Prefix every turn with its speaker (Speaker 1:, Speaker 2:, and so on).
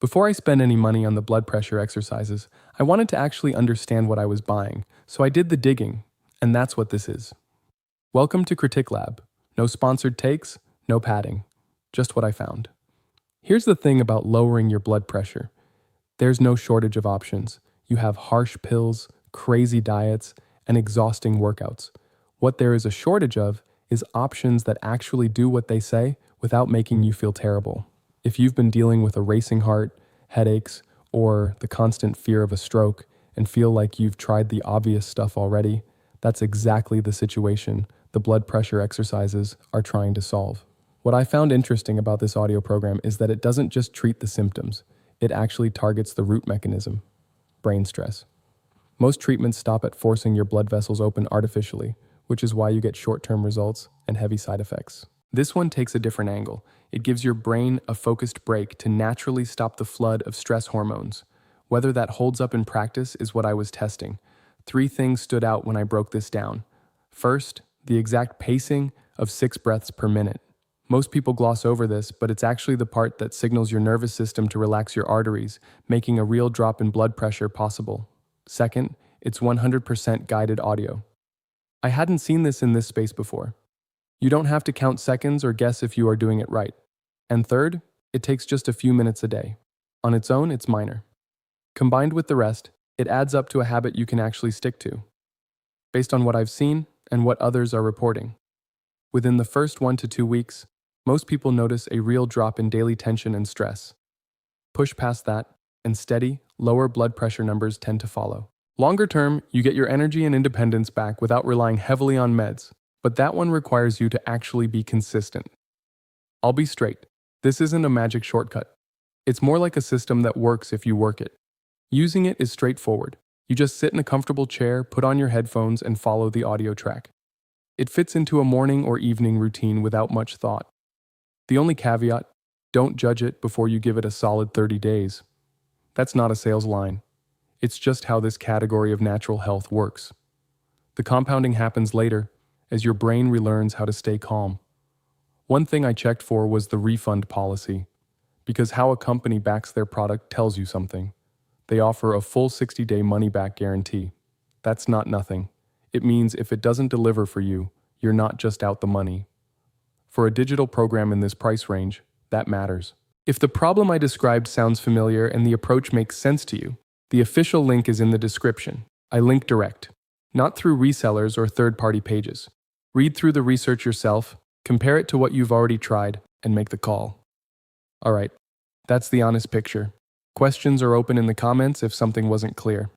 Speaker 1: Before I spent any money on the blood pressure exercises, I wanted to actually understand what I was buying, so I did the digging, and that's what this is. Welcome to CritiqLab. No sponsored takes, no padding. Just what I found. Here's the thing about lowering your blood pressure. There's no shortage of options. You have harsh pills, crazy diets, and exhausting workouts. What there is a shortage of is options that actually do what they say without making you feel terrible. If you've been dealing with a racing heart, headaches, or the constant fear of a stroke and feel like you've tried the obvious stuff already, that's exactly the situation the blood pressure exercises are trying to solve. What I found interesting about this audio program is that it doesn't just treat the symptoms, it actually targets the root mechanism, brain stress. Most treatments stop at forcing your blood vessels open artificially, which is why you get short-term results and heavy side effects. This one takes a different angle. It gives your brain a focused break to naturally stop the flood of stress hormones. Whether that holds up in practice is what I was testing. 3 things stood out when I broke this down. First, the exact pacing of 6 breaths per minute. Most people gloss over this, but it's actually the part that signals your nervous system to relax your arteries, making a real drop in blood pressure possible. Second, it's 100% guided audio. I hadn't seen this in this space before. You don't have to count seconds or guess if you are doing it right. And third, it takes just a few minutes a day. On its own, it's minor. Combined with the rest, it adds up to a habit you can actually stick to. Based on what I've seen and what others are reporting. Within the first 1 to 2 weeks, most people notice a real drop in daily tension and stress. Push past that, and steady, lower blood pressure numbers tend to follow. Longer term, you get your energy and independence back without relying heavily on meds, but that one requires you to actually be consistent. I'll be straight, this isn't a magic shortcut. It's more like a system that works if you work it. Using it is straightforward. You just sit in a comfortable chair, put on your headphones, and follow the audio track. It fits into a morning or evening routine without much thought. The only caveat, don't judge it before you give it a solid 30 days. That's not a sales line. It's just how this category of natural health works. The compounding happens later, as your brain relearns how to stay calm. One thing I checked for was the refund policy, because how a company backs their product tells you something. They offer a full 60-day money-back guarantee. That's not nothing. It means if it doesn't deliver for you, you're not just out the money. For a digital program in this price range, that matters. If the problem I described sounds familiar and the approach makes sense to you, the official link is in the description. I link direct, not through resellers or third-party pages. Read through the research yourself, compare it to what you've already tried, and make the call. All right, that's the honest picture. Questions are open in the comments if something wasn't clear.